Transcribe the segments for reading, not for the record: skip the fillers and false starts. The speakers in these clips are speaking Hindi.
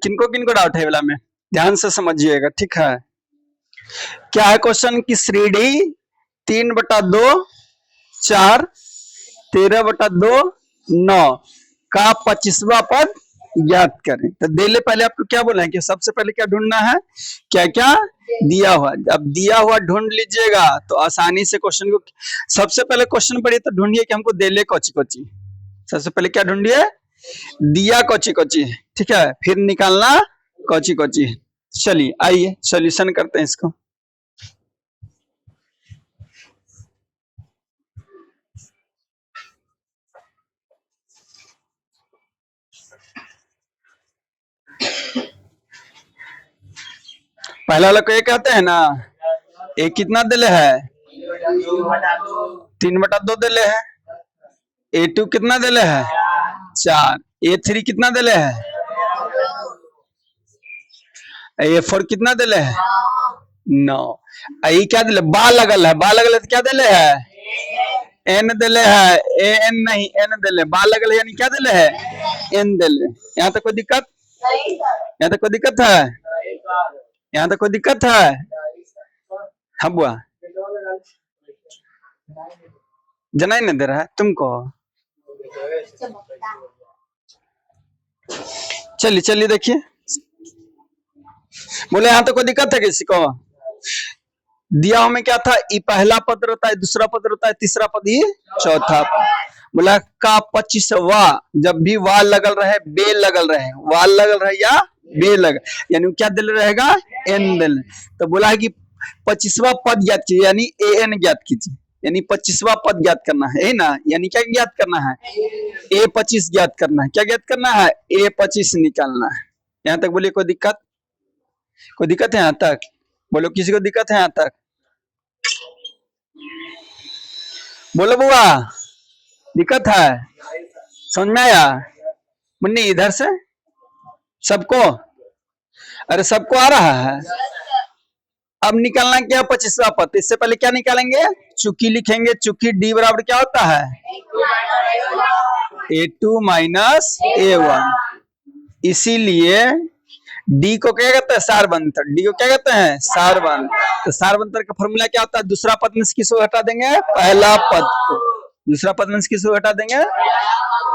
किनको किनको डाउट है वाला में, ध्यान से समझिएगा, ठीक है। क्या है क्वेश्चन की श्रेणी 3/2 4 13/2 9 का 25वां पद ज्ञात करें। तो देले पहले आपको क्या बोला है कि सबसे पहले क्या ढूंढना है, क्या क्या दिया हुआ। अब दिया हुआ ढूंढ लीजिएगा तो आसानी से क्वेश्चन को, सबसे पहले क्वेश्चन पढ़िए तो ढूंढिए कि हमको देले कोची कोची। सबसे पहले क्या ढूंढिए, दिया कोची कोची, ठीक है, फिर निकालना कोची कोची। चलिए आइए सॉल्यूशन करते हैं इसको। पहला वाला को ये कहते हैं ना, ए कितना दिले है 3/2 दिले है, A2 कितना दिले है 4, A3 कितना दिले है, A4 कितना दिले है 9, आई क्या दिले, बा लगल है, बा लगल है तो क्या दिले है N दिले है, N नहीं N दिले, बा लगल है यानी क्या दिले है N दिले। यहाँ तक कोई दिक्कत, यहाँ तक कोई दिक्कत है, यहाँ तक कोई दिक्कत है, हाँ बुआ जनाई नहीं दे रहा है तुमको। चलिए चलिए देखिए, बोले यहाँ तो कोई दिक्कत है किसी को। दिया हमें क्या था, ई पहला पद रहता है, दूसरा पद रहता है, तीसरा पद ही चौथा। बोला का 25वां, जब भी वाह लगल रहे बे लगल रहे, वाह लगल रहे या बे लग, यानी क्या दिल रहेगा एन दिल। तो बोला है कि 25वां पद ज्ञात कीजिए, यानी एन ज्ञात कीजिए, यानी 25वां पद ज्ञात करना है ना, यानी क्या ज्ञात करना है A25 ज्ञात करना है। क्या ज्ञात करना है A25 निकालना है। यहाँ तक बोलिए कोई दिक्कत, कोई दिक्कत है यहाँ तक, बोलो किसी को दिक्कत है यहाँ तक, बोलो बुआ दिक्कत है, समझ में आया मुन्नी इधर से सबको, अरे सबको आ रहा है। अब निकालना क्या 25वां पद, इससे पहले क्या निकालेंगे चुकी लिखेंगे, चुकी D बराबर क्या होता है A2 माइनस A1, इसीलिए D को क्या कहते हैं सारबंतर, D को क्या कहते हैं सारबंतर। तो सारबंतर का फॉर्मूला क्या होता है, दूसरा पद में से किसको हटा देंगे पहला पद को, दूसरा पद में से किसको हटा देंगे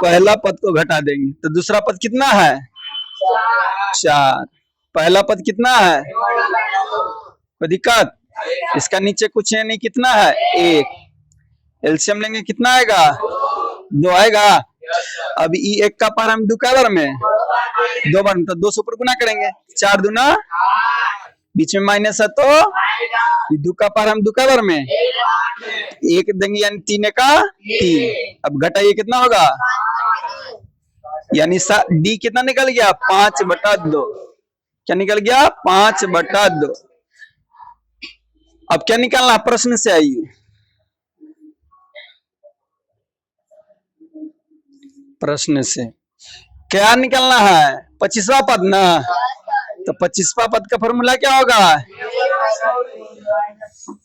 पहला पद को घटा देंगे। तो दूसरा पद कितना है 4, पहला पद कितना है, कोई दिक्कत, इसका नीचे कुछ है नहीं, कितना है 1, एलसीएम लेंगे कितना आएगा 2 आएगा। अब ई 1 का पार हम 2 का बार में 2 बार, तो 2 से ऊपर गुना करेंगे, 4 दूना, बीच में माइनस है तो 2 का पार हम 2 का बार में 1 देंगे, यानी 3 का 3। अब घटाइए कितना होगा, यानी D कितना निकल गया 5/2, क्या निकल गया 5/2। अब क्या निकालना प्रश्न से, आइए प्रश्न से क्या निकालना है 25वां पद ना, तो 25वां पद का फॉर्मूला क्या होगा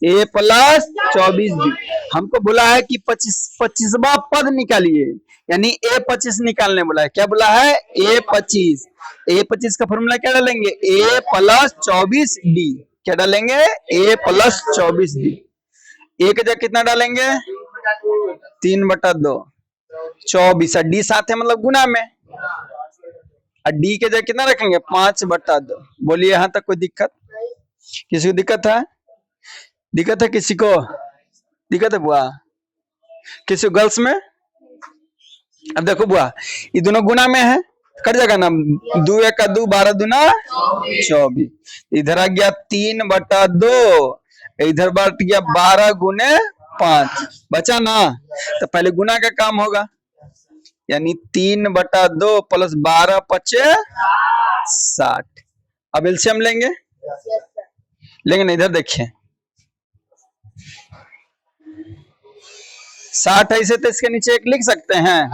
A प्लस 24D। हमको बोला है कि 25वां पद निकालिए, यानी A25 निकालने बोला है, क्या बोला है A25, A25 का फॉर्मूला क्या डालेंगे A प्लस 24D, क्या डालेंगे A प्लस 24D। A का जगह कितना डालेंगे 3/2, 24 D साथ है मतलब गुना में, और D के जगह कितना रखेंगे 5/2। बोलिए यहाँ तक कोई दिक्कत, किसी को दिक्कत है, दिक्कत है किसी को, दिक्कत है बुआ किसी को गर्ल्स में। अब देखो बुआ ये दोनों गुना में है, कट जाएगा ना, 2 1 का 2, 12 दूना 24, इधर आ गया 3/2, इधर बढ़ गया 12 गुने 5, बचा ना, तो पहले गुना का काम होगा, यानी 3/2 प्लस 12 5 60। अब एलसीएम लेंगे, लेंगे ना, इधर देखिए 60 ऐसे तो इसके नीचे 1 लिख सकते हैं,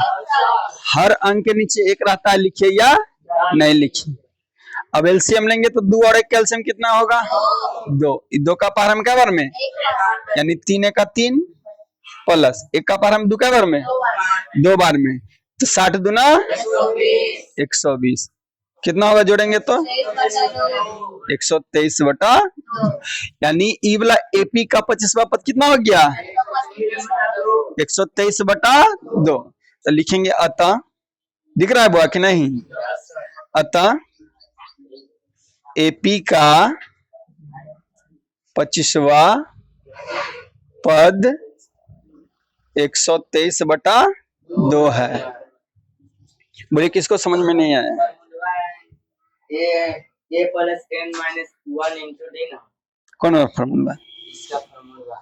हर अंक के नीचे 1 रहता है, लिखिए या नहीं लिखिए। अब एलसीएम लेंगे तो 2 और 1 का एलसीएम कितना होगा 2, 2 का पार हम क्या बार में, यानी 3 1 का 3 प्लस 1 का पार हम 2 का बार में 2 बार में, तो 60 दूना 120। कितना होगा जोड़ेंगे तो 123/2, यानी ई वाला एपी का 25वां पद कितना हो गया 123/2। तो लिखेंगे अतः, दिख रहा है बुआ कि नहीं, अतः एपी का 25वां पद 123/2 है। बोले किसको समझ में नहीं आया? a plus n minus 1 into d ना, कौन है फॉर्मूला? इसका फॉर्मूला।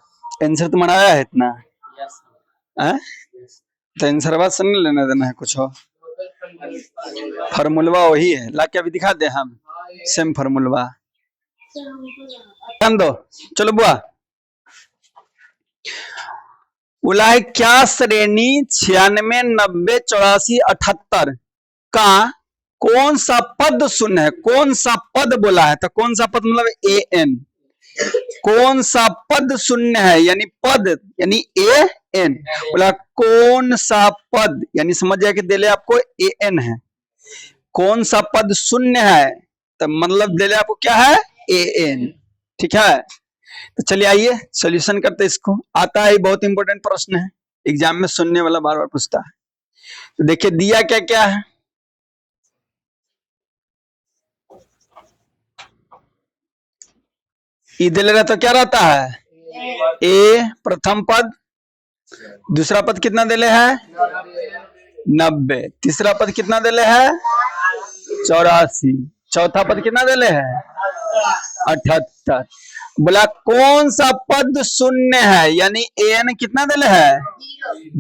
आंसर तुम्हारा आया है इतना? यस है? तो आंसर बात से नहीं लेना देना है कुछ हो, फॉर्मूला वही है। ला के अभी दिखा दे हम सेम फॉर्मूला। ध्यान दो, चलो बुआ। बोला है क्या श्रेणी 96, 90, 84, 78 का कौन सा पद शून्य है? कौन सा पद बोला है, तो कौन सा पद मतलब ए एन। कौन सा पद शून्य है, यानी पद यानी ए एन। बोला कौन सा पद, यानी समझ जाए कि दिले आपको ए एन है। कौन सा पद शून्य है, तो मतलब दिले आपको क्या है ए एन। ठीक है, तो चलिए आइए सॉल्यूशन करते इसको। आता है, बहुत इंपॉर्टेंट प्रश्न है, एग्जाम में सुनने वाला बार बार पूछता है। तो देखिए दिया क्या क्या है। ई दे रहा तो क्या रहता है ए प्रथम पद, दूसरा पद कितना दिले है 90, तीसरा पद कितना दिले है 84, चौथा पद कितना दिले है 78। बोला कौन सा पद शून्य है, यानी एन कितना दिले है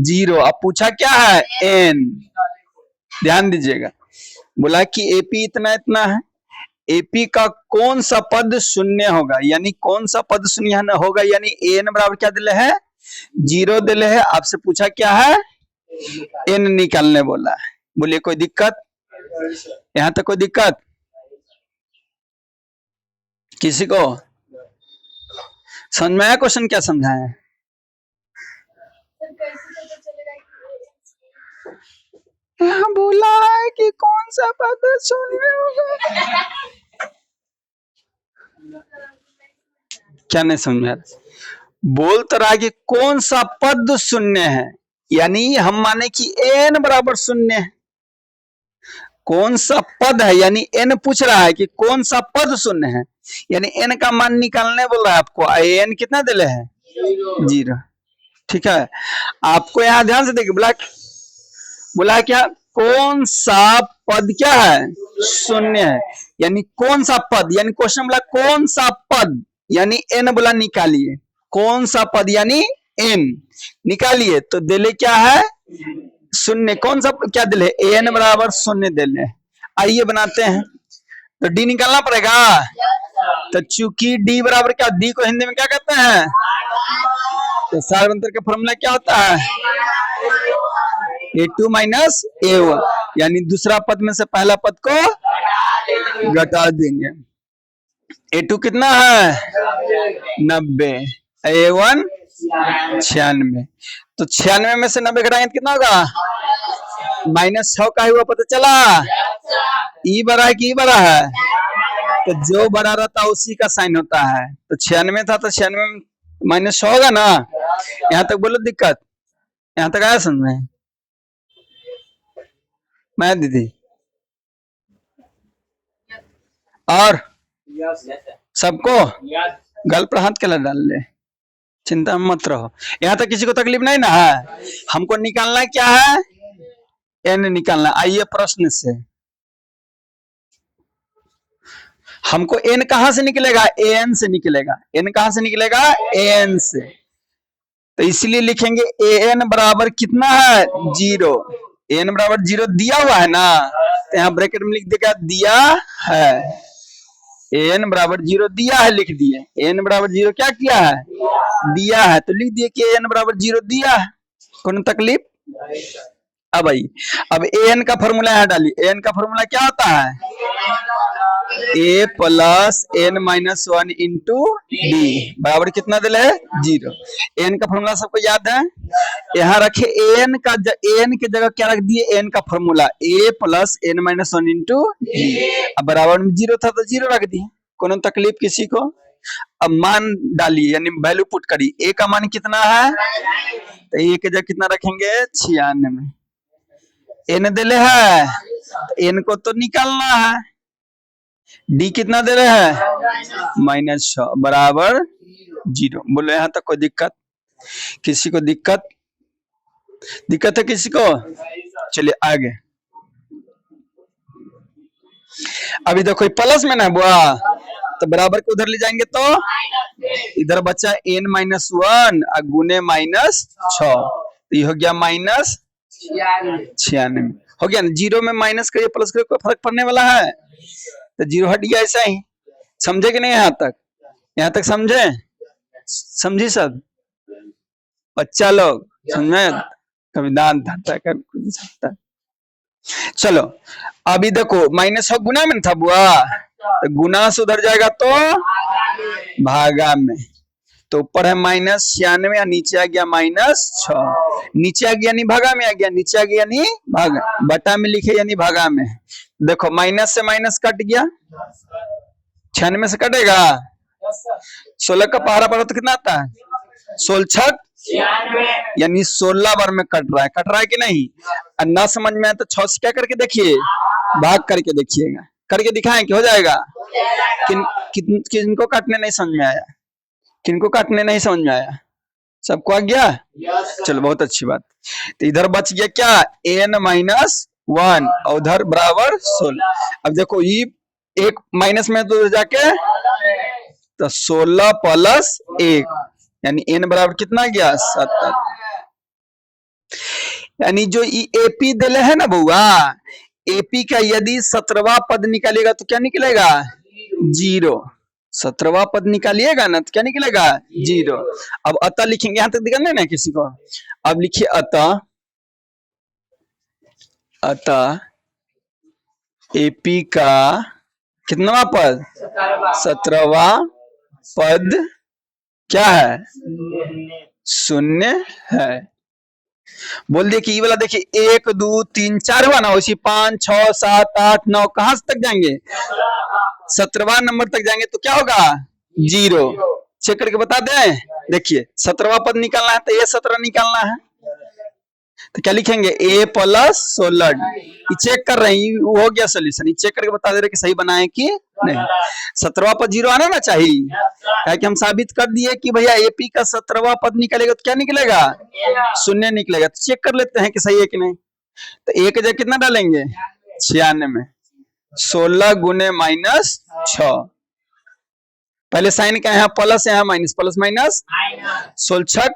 0। अब पूछा क्या है एन, ध्यान दीजिएगा। बोला कि एपी इतना इतना है, एपी का कौन सा पद शून्य होगा, यानी कौन सा पद शून्य होगा, यानी एन बराबर क्या दिले है 0 दिले है। आपसे पूछा क्या है एन निकालने बोला है। बोलिए कोई दिक्कत यहां तक? कोई दिक्कत किसी को? समझ में आया क्वेश्चन क्या समझाए? यहाँ बोला है कि कौन सा पद शून्य होगा, क्या नहीं समझ में? बोल तो रहा है कि कौन सा पद शून्य है, यानी हम माने कि एन बराबर शून्य है। कौन सा पद है, यानी एन पूछ रहा है कि कौन सा पद शून्य है, यानी एन का मान निकालने बोल रहा है आपको। एन कितना दिले है 0। ठीक है, आपको यहाँ ध्यान से देखिए, बोला क्या कौन सा पद क्या है शून्य है, यानी कौन सा पद, यानी क्वेश्चन बोला कौन सा पद, यानी एन बोला निकालिए। कौन सा पद यानी एन निकालिए, तो दिले क्या है शून्य। कौन सा क्या दिले एन बराबर शून्य दिले। आइए बनाते हैं, तो डी निकालना पड़ेगा। तो चूंकि डी बराबर क्या, डी को हिंदी में क्या कहते हैं, तो सार्वंतर का फॉर्मूला क्या होता है A2 माइनस A1, यानी दूसरा पद में से पहला पद को घटा देंगे। A2 कितना है 90, A1 96, तो 96 में से 90 घटाएंगे कितना होगा -6 का हुआ पता चला। ई बड़ा है कि ई बड़ा है, तो जो बड़ा रहता है उसी का साइन होता है। तो 96 था, तो 96 में -6 होगा ना। यहाँ तक बोलो दिक्कत, यहाँ तक आया समझ में? मैं दीदी और सबको गल पर हाथ के डाल ले, चिंता में मत रहो। यहाँ तक किसी को तकलीफ नहीं ना है। हमको निकालना क्या है एन निकालना। आइए प्रश्न से, हमको एन कहां से निकलेगा एन से निकलेगा। एन कहां से निकलेगा एन से, तो इसलिए लिखेंगे एन बराबर कितना है 0। एन बराबर 0 दिया हुआ है ना, तो यहाँ ब्रैकेट में लिख देगा दिया है। एन बराबर 0 दिया है, लिख दिए। एन बराबर 0 क्या किया है दिया है, तो लिख दिए कि एन बराबर 0 दिया है। कौन तकलीफ? अब आई, अब एन का फॉर्मूला यहाँ डालिए। एन का फॉर्मूला क्या होता है A plus N minus one into D बराबर कितना दिले है 0। एन का फॉर्मूला सबको याद है, यहाँ रखे एन के जगह क्या रख दिए, एन का formula A plus N minus one into D. अब बराबर में 0 था तो 0 रख दिए, कोनो तकलीफ किसी को। अब मान डालिए यानी वैल्यू पुट करिए, ए का मान कितना है तो ए के जगह कितना रखेंगे 96। एन दिले है एन को तो निकालना है, डी कितना दे रहे हैं -6 बराबर 0। बोलो यहाँ तक कोई दिक्कत, किसी को दिक्कत है किसी को? चलिए आगे। अभी देखो प्लस में ना बुआ तो बराबर को उधर ले जाएंगे तो इधर बचा n माइनस 1 गुने -6 तो ये हो गया -96 हो गया ना। 0 में माइनस करिए प्लस करिए कोई फर्क पड़ने वाला है तो 0 हट गया, ऐसा ही समझे कि नहीं? यहाँ तक समझी सब बच्चा लोग समझे? कभी दांत धरता है कभी कुछ सकता है। चलो अभी देखो माइनस गुना में था बुआ तो गुना से उधर जाएगा तो भागा में, तो ऊपर है -96 या नीचे आ गया -6, नीचे आ गया यानी भागा में आ गया, नीचे आ गया यानी भागा, बटा में लिखे यानी भागा में। देखो माइनस से माइनस कट गया, 96 से कटेगा, 16 का पहाड़ा पड़ा तो कितना आता है 16 यानी 16 बार में कट रहा है कि नहीं? ना समझ में आए तो 6 से क्या करके देखिए, भाग करके देखिएगा, करके दिखाएं कि हो जाएगा। किनको काटने नहीं समझ में आया, किनको काटने नहीं समझ में आया, सबको आ गया? चलो बहुत अच्छी बात। तो इधर बच गया क्या n माइनस 1 और उधर बराबर 16। अब देखो ये एक माइनस में तो जाके तो 16 प्लस 1 यानी n बराबर कितना गया 70। यानी जो एपी दिले है ना बउआ, एपी का यदि 17वां पद निकालिएगा तो क्या निकलेगा 0। 17वां पद निकालिएगा ना तो क्या निकलेगा 0। अब अतः लिखेंगे, यहां तक दिखा ना किसी को। अब लिखिए अतः एपी का कितनावा पद 17वां पद क्या है 0 है। बोल दिए कि ये वाला देखिए 1 2 3 4 हुआ ना, उसी 5 6 7 8 9 कहां तक जाएंगे 17वां नंबर तक जाएंगे तो क्या होगा 0। चेक करके बता दें। देखिए 17वां पद निकालना है तो ये 17 निकालना है तो क्या लिखेंगे a प्लस 16। ये चेक कर रहे हैं, वो हो गया सोल्यूशन। ये चेक करके बता दे रहे कि सही बनाए कि नहीं। 17वां पद 0 आना ना चाहिए, क्या कि हम साबित कर दिए कि भैया एपी का 17वां पद निकलेगा तो क्या निकलेगा 0 निकलेगा। तो चेक कर लेते हैं कि सही है कि नहीं। तो एक जगह कितना डालेंगे 96, 16 गुने -6। पहले साइन का यहाँ प्लस यहाँ माइनस, प्लस माइनस 16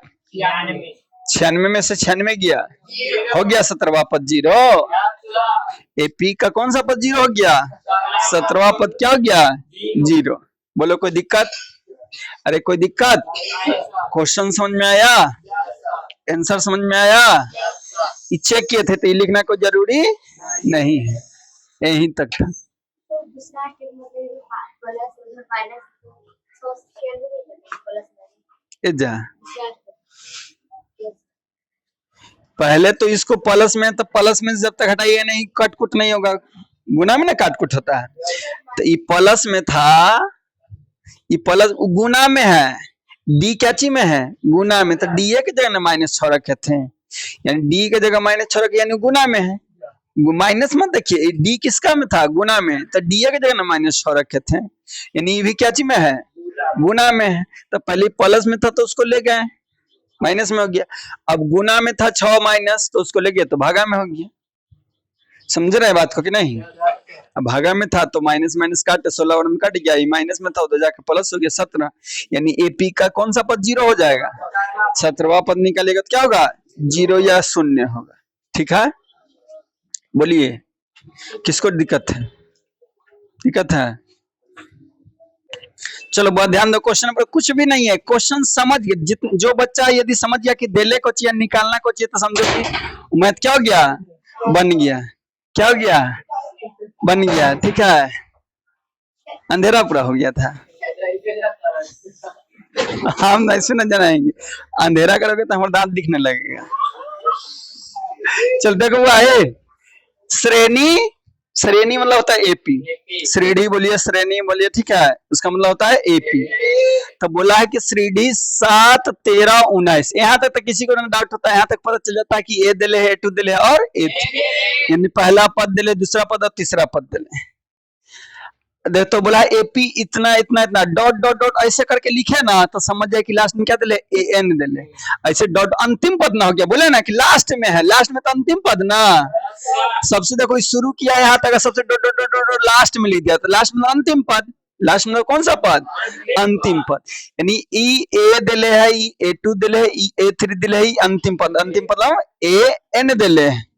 96 में से 96 गया, हो गया 17वां पद 0। एपी का कौन सा पद 0 हो गया 17वां पद क्या हो गया 0। बोलो कोई दिक्कत? अरे कोई दिक्कत? क्वेश्चन समझ में आया, आंसर समझ में आया? ये चेक किए थे तो ये लिखना कोई जरूरी नहीं है, यहीं तक था। पहले तो इसको प्लस में, तो प्लस में जब तक हटाइए नहीं कट कुट नहीं होगा, गुना में ना काट कुट होता है। तो ये प्लस में था, ये प्लस गुना में है, डी क्या चीज में है गुना में, तो डी के जगह ना -6 रखे थे, यानी डी के जगह -6 रखे यानी गुना में है। माइनस मत देखिए, डी किसका में था गुना में, तो डी के जगह ना -6 रखे थे, यानी ये भी क्या चीज में है गुना में है। तो पहले प्लस में था तो उसको ले गए माइनस में हो गया, अब गुना में था 6 माइनस तो उसको ले गए तो भागा में हो गया। समझ रहे बात को कि नहीं? अब भागा में था तो माइनस माइनस काटे 16 और में कट गया, माइनस में था तो जाके प्लस हो गया 17, यानी एपी का कौन सा पद 0 हो जाएगा 17वां पद निकालेगा तो क्या होगा 0 या 0 होगा। ठीक है, बोलिए किसको दिक्कत है? दिक्कत है? चलो बहुत ध्यान दो, क्वेश्चन पर कुछ भी नहीं है, क्वेश्चन समझ गए। जो बच्चा यदि समझ गया कि देले को चाहिए निकालना को चाहिए तो समझो कि मैथ क्या हो गया बन गया, क्या हो गया बन गया। ठीक है, अंधेरा पूरा हो गया था। हम ऐसे न जनाएंगे, अंधेरा करोगे तो हमारा दांत दिखने लगेगा। चल देखो वो आए, श्रेणी, श्रेणी मतलब होता है एपी, श्रेणी बोलिए, श्रेणी बोलिए, ठीक है, उसका मतलब होता है एपी। तो बोला है कि श्रेणी 7, 13, 19, यहाँ तक तो किसी को डाउट होता है, यहाँ तक पता चल जाता है कि ए दिले है, ए2 दिले है और ए3, यानी पहला पद दिले, दूसरा पद और तीसरा पद दिले। देख तो बोला एपी इतना इतना इतना डॉट डॉट डॉट ऐसे करके लिखे ना तो समझ जाए कि लास्ट में क्या दिले, एन दिले। ऐसे डॉट अंतिम पद ना हो गया, बोले ना कि लास्ट में है, लास्ट में तो अंतिम पद ना, सबसे देखो शुरू किया यहाँ तक, सबसे dot dot dot dot last में लिख दिया, तो लास्ट में अंतिम पद, लास्ट में कौन सा पद, अंतिम पद। यानी ई ए दिले है, ई ए2 दिले है, ई ए3 दिले है, अंतिम पद, अंतिम पद ए एन दिले है।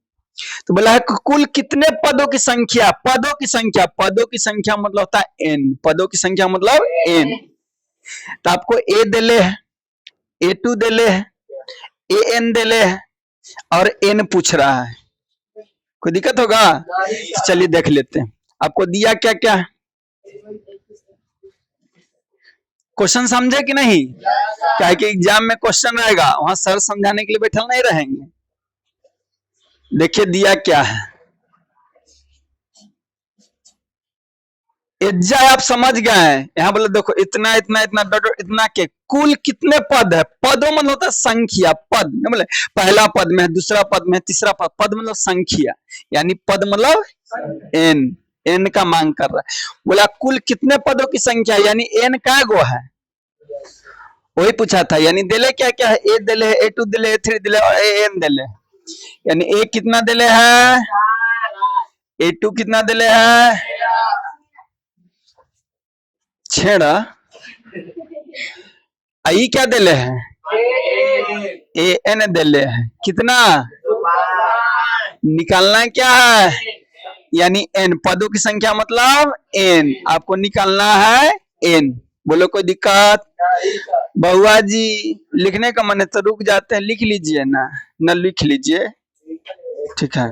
तो बोला है कुल कितने पदों की संख्या, पदों की संख्या, पदों की संख्या मतलब होता है एन, पदों की संख्या मतलब एन। तो आपको ए दिले है, ए2 दिले है, ए एन दिले है और एन पूछ रहा है, कोई दिक्कत होगा? चलिए देख लेते हैं आपको दिया क्या क्या। क्वेश्चन समझे कि नहीं? क्या है कि एग्जाम में क्वेश्चन रहेगा, वहां सर समझाने के लिए बैठल नहीं रहेंगे। देखिए दिया क्या है, एज्जा आप समझ गए हैं। यहाँ बोले देखो इतना इतना इतना डॉट इतना के कुल कितने पद है, पदों मतलब होता है संख्या, पद बोले पहला पद में, दूसरा पद में, तीसरा पद, पद मतलब संख्या, यानी पद मतलब एन, एन का मांग कर रहा है। बोला कुल कितने पदों की संख्या, यानी एन का गो है, वही पूछा था। यानी दिले क्या क्या है, ए दिले है, ए2 दिले, ए3 दिले और ए एन दिले। यानी ए कितना दिले है, ए2 कितना दिले है, छेड़ा, आई क्या दिले है, ए एन दिले है, कितना निकालना क्या है, यानी एन, पदों की संख्या मतलब एन, आपको निकालना है एन। बोलो कोई दिक्कत? बहुआ जी लिखने का मन है तो रुक जाते हैं, लिख लीजिए ना, न लिख लीजिए, ठीक है।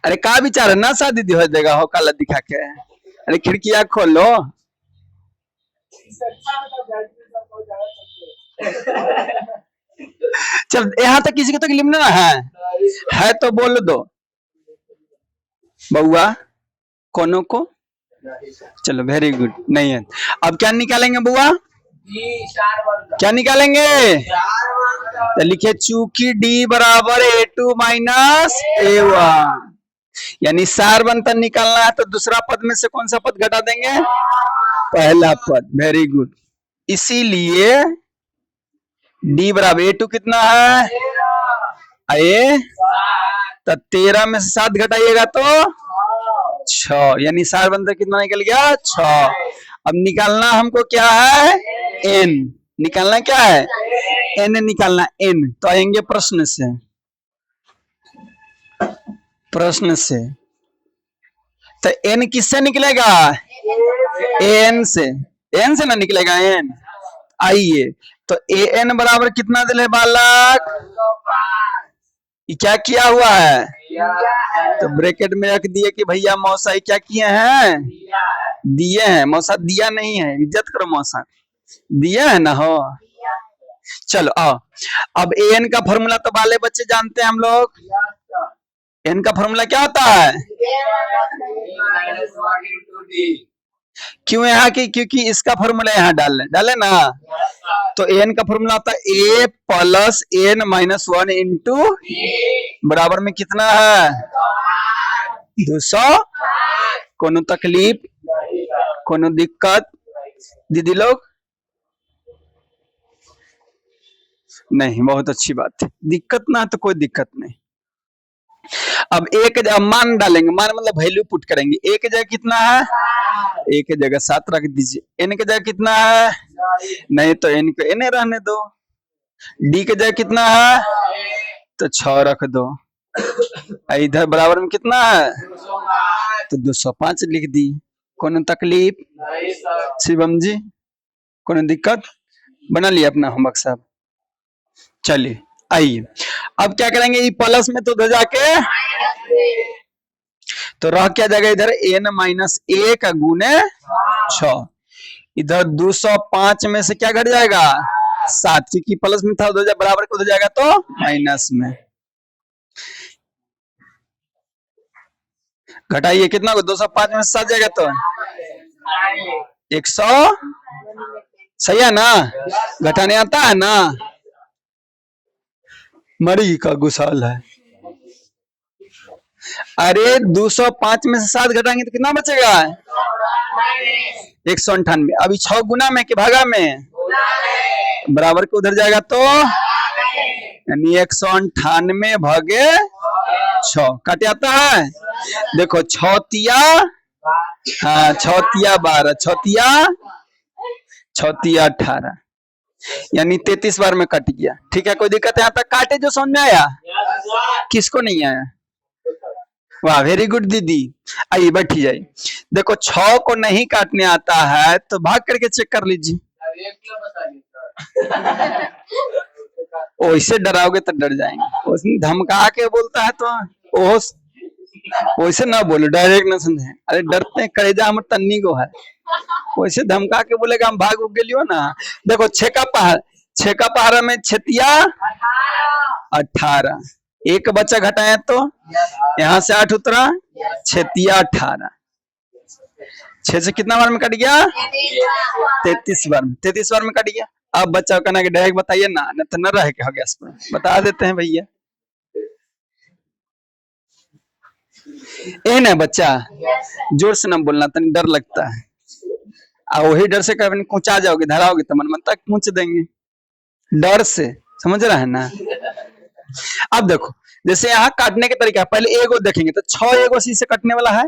अरे का विचार है ना, शादी हो जाएगा हो काला दिखा के, अरे खिड़कियां खोलो। चल यहाँ तक किसी को तक लिखना है तो बोल दो बउआ, कोनो को, चलो वेरी गुड, नहीं है। अब क्या निकालेंगे बुआ, क्या निकालेंगे, तो लिखे चूंकि डी बराबर ए2 माइनस ए1, यानी सार बनता निकालना है तो दूसरा पद में से कौन सा पद घटा देंगे, पहला पद, वेरी गुड। इसीलिए डी बराबर ए2 कितना है, ए तो 13 में से 7 घटाइएगा तो 6, यानी सार बनता कितना निकल गया, 6। अब निकालना हमको क्या है, एन, निकालना क्या है, एन निकालना, एन। तो आएंगे प्रश्न से, प्रश्न से, तो एन किससे निकलेगा, एन से, एन से ना निकलेगा एन। आइए तो ए एन बराबर कितना दिले बालक, क्या किया हुआ है, तो ब्रैकेट में रख दिए कि भैया मौसा क्या किए हैं, दिए हैं। मौसा दिया नहीं है, इज्जत करो, मौसा दिया है ना हो। चलो आओ, अब ए एन का फॉर्मूला तो बाले बच्चे जानते हैं हम लोग, एन का फॉर्मूला क्या होता है, क्यों यहाँ की, क्योंकि इसका फॉर्मूला यहाँ डाले ना, तो एन का फॉर्मूला होता है A plus N minus 1 into बराबर में कितना है, 200। कोनो तकलीफ, कोनो दिक्कत दीदी लोग? नहीं, बहुत अच्छी बात है, दिक्कत ना तो कोई दिक्कत नहीं। अब एक जगह मान डालेंगे, मान मतलब वैल्यू पुट करेंगे, एक जगह कितना है, एक जगह 7 रख दीजिए, एन की जगह कितना है, नहीं तो एन को एन रहने दो, डी की जगह कितना है तो 6 रख दो, इधर बराबर में कितना है तो 205 लिख दी। कोनो तकलीफ शिवम जी, कोनो दिक्कत? बना लिया अपना होमवर्क साहब। चलिए आइए अब क्या करेंगे, ये प्लस में तो जाके, तो रह क्या जाएगा इधर n माइनस 1 गुने 6। इधर 205 में से क्या घट जाएगा 7, क्योंकि प्लस में था उधर बराबर को उधर जाएगा तो माइनस में। घटाइए कितना को 205 में से 7 जाएगा तो 100। सही है ना, घटाने आता है ना। मरी का गुसाल है। अरे 205 में से 7 घटाएंगे तो कितना बचेगा 198। अभी 6 गुना में कि भागा में, बराबर को उधर जाएगा तो यानी 198 भागे 6 काटे आता है। देखो 6 तिया, हाँ 6 तिया 12, 6 तिया 18, यानी 33 बार में कट गया। ठीक है, कोई दिक्कत है यहाँ तक काटे जो समझ में आया? किसको नहीं आया? वाह वेरी गुड दीदी। आइए बैठी जाइए। देखो 6 को नहीं काटने आता है तो भाग करके चेक कर लीजिए। वैसे डराओगे तो डर जाएंगे। उसने धमका के बोलता है तो वैसे ना बोलो, डायरेक्ट ना समझे। अरे डरते हैं, कलेजा हमर तन्नी को है। वैसे धमका के बोलेगा हम भाग उग गेलियो ना। देखो 6 का पहाड़ा में 6 तिया 18, एक बच्चा घटाया तो यहाँ से 8 उतरा, 6 तिया 18, 6 से कितना बार में कट गया 33 बार में, 33 बार में कट गया। अब बच्चा कहना कि डायरेक्ट बताइए ना, न तो न रह के हो गया। इस पर बता देते हैं भैया। ए ना बच्चा जोर से ना बोलना, तनी डर लगता है। और वही डर से कभी कूचा जाओगे, धराओगे तो मन तक कूच देंगे डर से, समझ रहा है ना। अब देखो जैसे यहाँ काटने के तरीका, पहले एगो देखेंगे तो 6 एगो सी से कटने वाला है,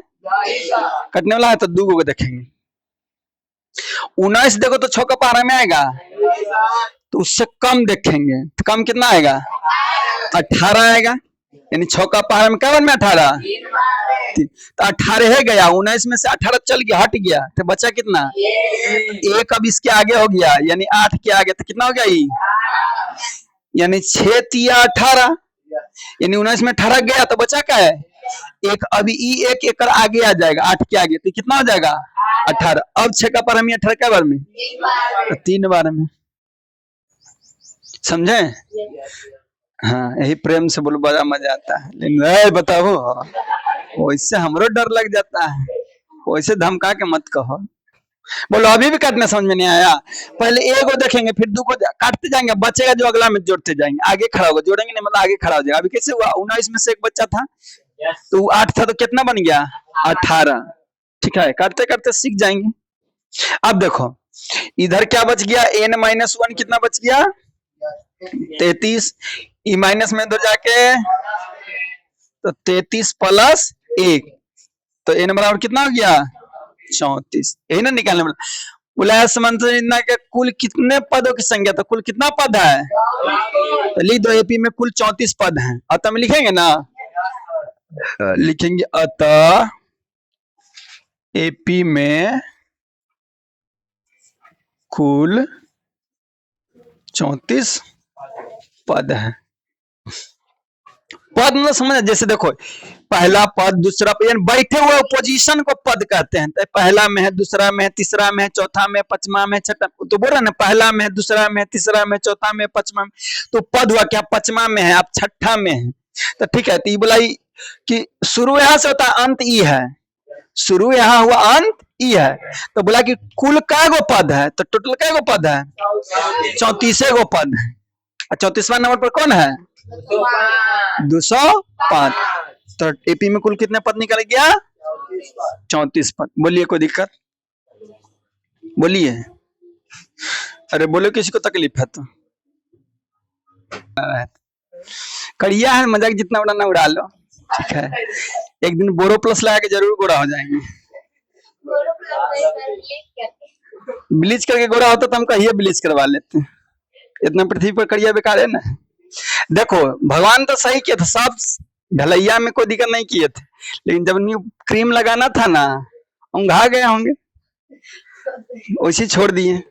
तो 2 को देखेंगे। 19 देखो तो 6 का पहाड़ा में आएगा, तो उससे कम देखेंगे तो कम कितना आएगा 18 आएगा, यानी 6 का पहाड़ा में क्या बार में 18, तो 18 है गया। 19 में से 18 चल गया, हट गया, तो बचा कितना 1। अब इसके आगे हो गया, यानी 8 के आगे तो कितना हो गया ई, यानी 6 तिया 18, यानी 19 में 18 गया तो बचा क्या है 1। अभी ई 1 एकड़ आगे आ जाएगा, 8 के आगे, तो कितना हो जाएगा 18। अब 6 का पहाड़ा में 18 क्या बार में, तो 3 बार में। समझे? हाँ यही प्रेम से बोलो, बड़ा मजा आता है। लेकिन बताओ वैसे हमरो डर लग जाता है, वैसे धमका के मत कहो। बोलो अभी भी काटने समझ में नहीं आया? पहले एगो देखेंगे, फिर 2 को काटते जाएंगे, बचेगा जो अगला में जोड़ते जाएंगे, आगे खड़ा होगा, जोड़ेंगे नहीं मतलब आगे खड़ा हो जाएगा। अभी कैसे हुआ 19 में से एक बच्चा था तो 8 था, तो कितना बन गया 18। ठीक है, काटते काटते सीख जाएंगे। अब देखो इधर क्या बच गया, n माइनस 1 कितना बच गया 33, ई माइनस में इधर जाके तो 33 प्लस 1, तो n बराबर कितना हो गया 34। यही ना निकालने वाला। बोला समझना के कुल कितने पदों की संख्या, तो कुल कितना पद है, तो लिख दो एपी में कुल 34 पद हैं। अतः में लिखेंगे ना, लिखेंगे अतः एपी में कुल 34 पद है। पद मतलब समझ, जैसे देखो पहला पद, दूसरा पद, यानी बैठे हुए पोजीशन को पद कहते हैं। तो पहला में है, दूसरा में है, तीसरा में है, चौथा में, पांचवा में, छठा, तो बोल रहे ना पहला में है, दूसरा में है, तीसरा में, चौथा में, पांचवा में, तो पद हुआ क्या पांचवा में है, आप छठा में है। तो ठीक है, तो ये बोला कि शुरू यहाँ से होता है, अंत ई है, शुरू यहाँ हुआ, अंत ई है। तो बोला कि कुल कै गो पद है, तो टोटल कै गो पद है 34 गो पद है। 34वां नंबर पर कौन है 205। तो एपी में कुल कितने पद निकल गया 34 पद। बोलिए कोई दिक्कत, बोलिए। अरे बोलो किसी को तकलीफ है तो करिया है, मजाक जितना उड़ाना उड़ा लो। ठीक है, एक दिन बोरो प्लस लगा के जरूर गोरा हो जाएंगे। ब्लीच करके गोरा होता तो हम कहिए ब्लीच करवा लेते हैं, इतना पृथ्वी पर करिया बेकार है ना। देखो भगवान तो सही किए थे, सब ढलैया में कोई दिक्कत नहीं किए थे, लेकिन जब न्यू क्रीम लगाना था ना, उंघा गए होंगे, वैसे छोड़ दिए।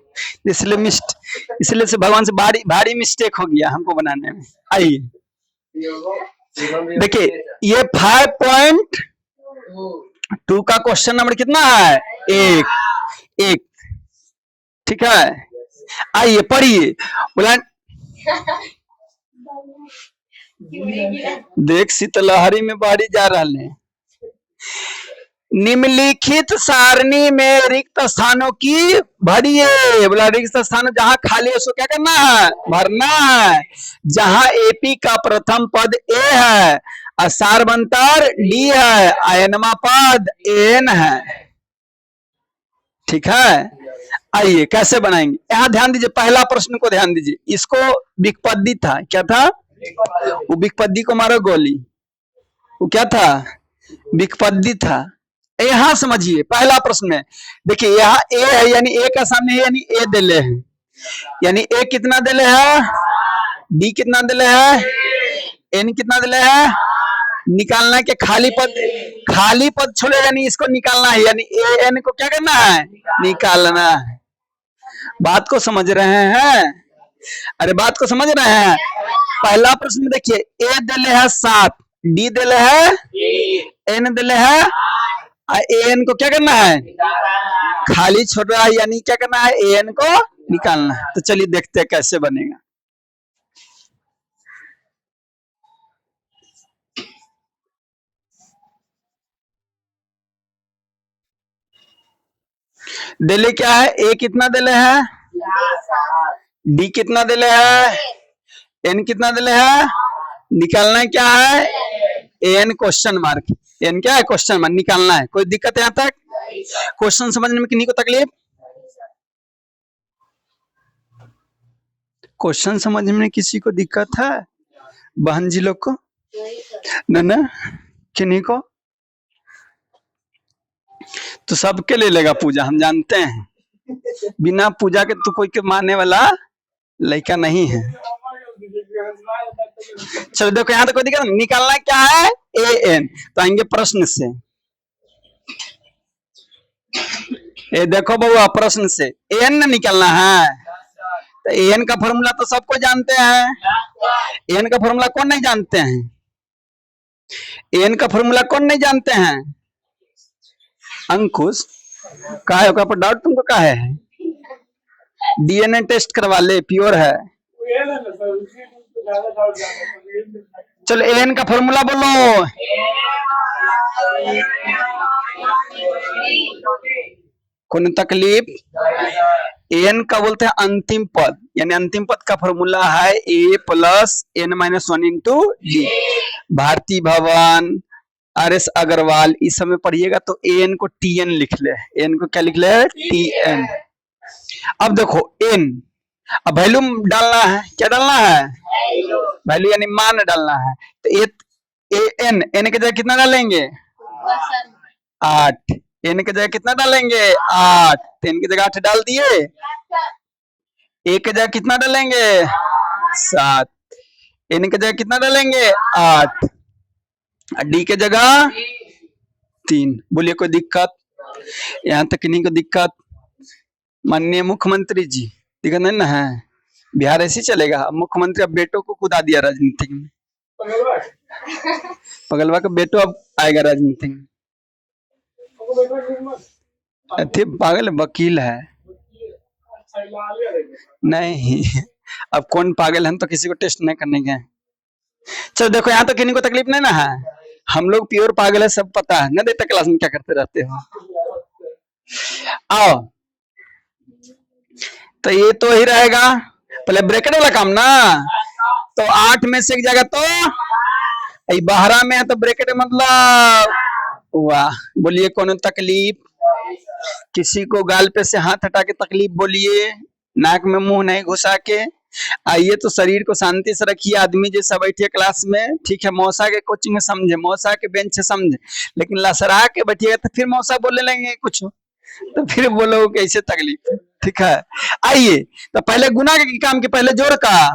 इसलिए से भगवान से भारी मिस्टेक हो गया हमको बनाने में। आइए देखिए, ये 5.1 2 का क्वेश्चन नंबर कितना है? 1। ठीक है, आइए पढ़िए। बोला देख शीतलहरी में बाढ़ी जा रहा है। निम्नलिखित सारणी में रिक्त स्थानों की भरिए। बोला रिक्त स्थान जहां खाली है उसको क्या करना है? भरना है। जहां एपी का प्रथम पद ए है, सारवंतर डी है, आयनमा पद एन है। ठीक है, आइए कैसे बनाएंगे। यहां ध्यान दीजिए, पहला प्रश्न को ध्यान दीजिए। इसको विकपदी था, क्या था? वो विकपदी को मारो गोली। वो क्या था? विकपदी था। यहां समझिए, पहला प्रश्न में देखिए, यहाँ ए है यानी ए का सामने है यानी ए दिले है, यानी ए कितना दिले है? डी कितना दिले है? एन कितना दिले है? निकालना के खाली पद छोड़े यानी इसको निकालना है, यानी ए एन को क्या करना है? निकालना है। बात को समझ रहे हैं? अरे बात को समझ रहे हैं? पहला प्रश्न में देखिए, ए दिले है 7, डी दिले है, एन दिले है, एन को क्या करना है? खाली छोड़ रहा है यानी क्या करना है? एन को निकालना है। तो चलिए देखते हैं कैसे बनेगा। दिले क्या है? ए कितना दिले है? डी कितना दिले है? एन कितना दिले है? निकालना क्या है? N question mark. एन क्या है? Question mark. निकालना है। कोई दिक्कत है यहाँ तक? क्वेश्चन समझने में किन्हीं को तकलीफ? क्वेश्चन समझने में किसी को दिक्कत है? बहन जी लोग को? ना किन्हीं को? तो सबके ले लेगा पूजा, हम जानते हैं। बिना पूजा के तो कोई के मानने वाला लड़का नहीं है। चलो देखो, यहाँ तो कोई दिक्कत नहीं। निकालना क्या है? A N. तो आएंगे प्रश्न से। ये देखो बउआ, प्रश्न से एन निकालना है। तो एन का फॉर्मूला तो सबको जानते हैं। एन का फॉर्मूला कौन नहीं जानते हैं? एन का फॉर्मूला कौन नहीं जानते हैं? अंकुश, काहे ओकरा पर डाउट तुमको काहे है? डीएनए टेस्ट करवा ले, प्योर है। चलो एन का फॉर्मूला बोलो। कौन तकलीफ? एन का बोलते हैं अंतिम पद, यानी अंतिम पद का फॉर्मूला है A plus N minus 1 into D. Bharati Bhawan, R S. Agarwal, इस समय पढ़िएगा तो एन को टीएन लिख ले। एन को क्या लिख ले? टीएन। अब देखो एन, अब वैल्यू डालना है। क्या डालना है? वैल्यू यानी मान डालना है। तो एन की जगह कितना डालेंगे? 8। एन की जगह कितना डालेंगे? 8। तो एन की जगह 8 डाल दिए। ए की जगह कितना डालेंगे? 7। एन की जगह कितना डालेंगे? 8। डी के जगह 3। बोलिए कोई दिक्कत? यहाँ तक नहीं कोई दिक्कत? माननीय मुख्यमंत्री जी, दिक्कत नहीं ना है? बिहार ऐसे चलेगा? मुख्यमंत्री अब बेटों को कूदा दिया राजनीति में। पगलवा का बेटो अब आएगा राजनीति में। अरे पागल वकील है। नहीं, अब कौन पागल है? हम तो किसी को टेस्ट नहीं करने गए। चलो देखो, यहाँ तो किन्हीं को तकलीफ नहीं ना है? हम लोग प्योर पागल है, सब पता है ना। देता क्लास में क्या करते रहते हो? आओ, तो ये तो ही रहेगा। पहले ब्रैकेट वाला काम ना। तो 8 में से एक जगह तो 12 में है, तो ब्रैकेट मतलब वाह। बोलिए कौन तकलीफ? किसी को गाल पे से हाथ हटा के तकलीफ बोलिए, नाक में मुंह नहीं घुसा के। आइए तो शरीर को शांति से रखिए, आदमी जैसा बैठिए क्लास में। ठीक है, मौसा के कोचिंग में समझे, मौसा के बेंच से समझे, लेकिन लसरा के बैठिएगा तो फिर मौसा बोलने लगेंगे कुछ, तो फिर बोलो कैसे तकलीफ। ठीक है, आइए तो पहले गुना के काम के पहले जोड़ का।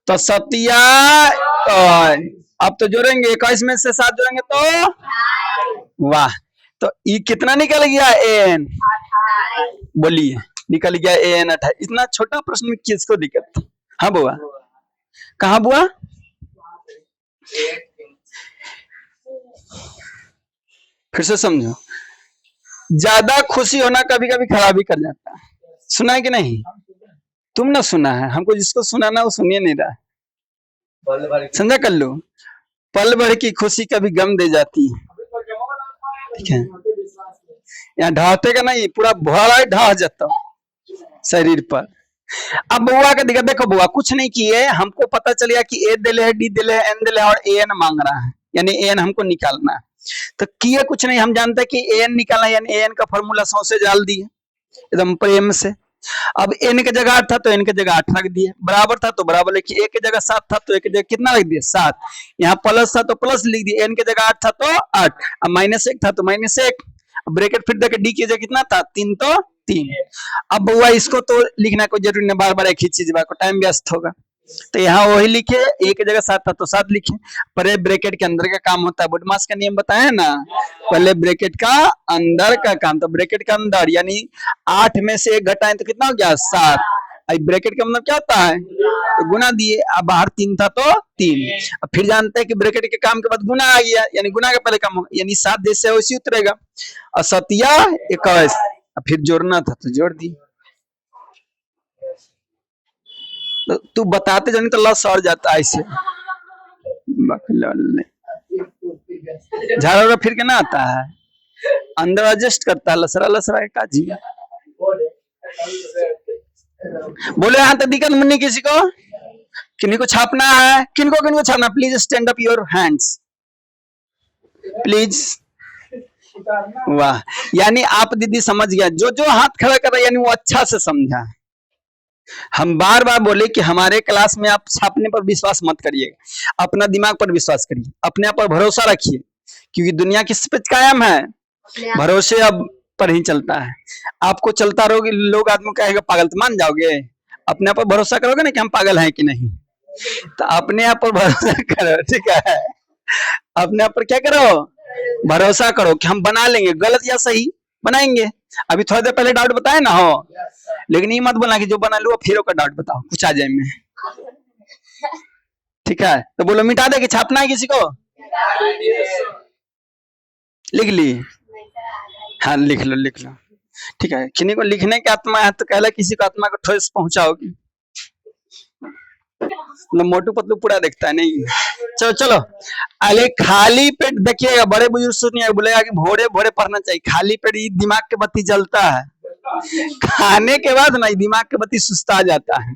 तो सतिया, अब तो जोड़ेंगे 21 में से 7 जोड़ेंगे तो वाह। तो ये कितना निकल गया? एन। बोलिए निकल गया एन 28। इतना छोटा प्रश्न में किसको दिक्कत? हाँ बुआ, कहाँ बुआ? फिर से समझो, ज्यादा खुशी होना कभी कभी खराबी कर जाता है। सुना है कि नहीं? तुम ना सुना है, हमको जिसको सुनाना वो सुनिए नहीं रहा है। पल भर की समझा कर लो, पल भर की खुशी कभी गम दे जाती है। ठीक है, यहाँ ढाते का नहीं, पूरा भरा ही ढा जाता शरीर पर। अब बुआ का दिक्कत देखो, बुआ कुछ नहीं किए, हमको पता चल गया कि ए दिले है, डी दिले है, एन दिले है और ए एन मांग रहा है, यानी ए एन हमको निकालना है। तो किए कुछ नहीं, हम जानते हैं कि ए एन निकालना है, यानी ए एन का फॉर्मूला 100 से डाल दिए एकदम प्रेम से। अब एन के जगह 8 था तो एन के जगह 8 रख दिए, बराबर था तो बराबर लिखिए, ए के जगह 7 था तो ए के जगह कितना रख दिए 7, यहाँ प्लस था तो प्लस लिख दिए, एन के जगह 8 था तो 8, अब माइनस 1 था तो माइनस 1, ब्रैकेट फिर देखे डी की जगह कितना था 3 तो 3। अब बुआ इसको तो लिखना कोई जरूरी नहीं, बार बार एक ही चीज को टाइम व्यस्त होगा, तो यहाँ वही लिखे, ए की जगह 7 था तो 7 लिखे। पर ये ब्रैकेट के अंदर का काम होता है, बुडमास का नियम बताया ना, पहले ब्रैकेट का अंदर का काम, तो ब्रैकेट का अंदर यानी 8 में से 1 घटाएं तो कितना हो गया 7, अब ब्रैकेट का मतलब क्या होता है तो गुना दिए, अब बाहर 3 था तो 3, अब फिर जानते हैं कि ब्रैकेट के काम के बाद गुना आ गया, यानी गुना का पहले काम होगा, यानी 7 जैसे वैसे उतरेगा, और 7 या 21, अब फिर जोड़ना था तो जोड़ दी। तो तू बताते जानी तो लस सड़ जाता है ऐसे, झाड़ा फिर के ना आता है, अंदर एडजस्ट करता है, लसरा लसरा के काजी। बोले यहाँ तक दिक्कत मुन्नी किसी को, किन्हीं को छापना है, किनको छापना, please stand up your hands please. वाह, यानी आप दीदी समझ गया, जो जो हाथ खड़ा कर रहा है यानी वो अच्छा से समझा। हम बार बार बोले कि हमारे क्लास में आप छापने पर विश्वास मत करिएगा, अपना दिमाग पर विश्वास करिए, अपने आप पर भरोसा रखिए, क्योंकि दुनिया किस पे कायम है, भरोसे अब पर ही चलता है। आपको चलता रहोगे, लोग आदमी कहेगा पागल, तो मान जाओगे, अपने आप पर भरोसा करोगे ना कि हम पागल हैं कि नहीं, तो अपने आप पर भरोसा करो, ठीक है, अपने आप पर क्या करो, भरोसा करो कि हम बना लेंगे, गलत या सही बनाएंगे। अभी थोड़ी देर पहले डाउट बताए ना हो, लेकिन ये मत बोलना कि जो बना लो फिर का डाउट बताओ, कुछ आ जाए में, ठीक है। तो बोलो मिटा दे कि छापना है किसी को, लिख ली, हाँ लिख लो लिख लो, ठीक है। किन्हीं को लिखने की आत्मा है तो कहला किसी को आत्मा को ठोस पहुंचाओगी, मोटू पतलू पूरा देखता है नहीं। चलो चलो, अरे खाली पेट देखिएगा, बड़े बुजुर्ग सुनिएगा, बोलेगा कि भोरे भोरे पढ़ना चाहिए, खाली पेट ये दिमाग के बत्ती जलता है, खाने के बाद ना दिमाग के बत्ती सुस्ता जाता है।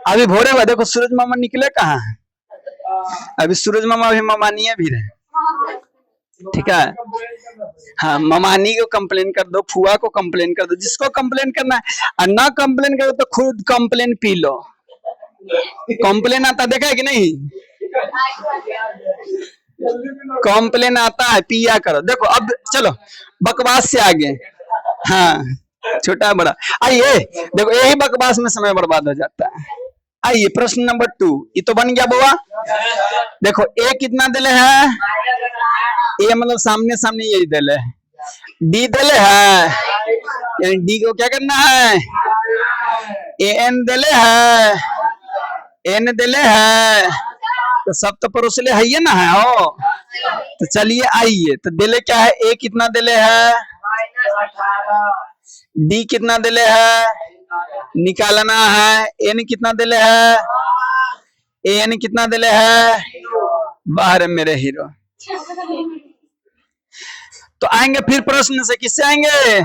अभी भोरे में देखो सूरज मामा निकले कहाँ है, अभी सूरज मामा अभी ममानिया भी रहे, ठीक है। हाँ, ममानी को कंप्लेन कर दो, फुआ को कंप्लेन कर दो, जिसको कंप्लेन करना है, और ना कंप्लेन करो तो खुद कंप्लेन पी लो, कंप्लेन आता देखा है कि नहीं, कंप्लेन आता है, पिया करो। देखो अब चलो बकवास से आगे, हाँ छोटा बड़ा, आइए देखो यही बकवास में समय बर्बाद हो जाता है। आइए प्रश्न नंबर 2, ये तो बन गया बुआ। देखो ए कितना दिले है, ए मतलब सामने सामने यही दिले है, डी दिले है, यानी डी को क्या करना है, ए एन दिले है, एन दिले है, तो सब तो परोसले है ये ना है हो। तो चलिए आइए, तो दिले क्या है, ए कितना दिले है, डी कितना दिले है, निकालना है, एन कितना दिले है, एन कितना दिले है, बाहर मेरे हीरो। तो आएंगे फिर प्रश्न से, किससे आएंगे,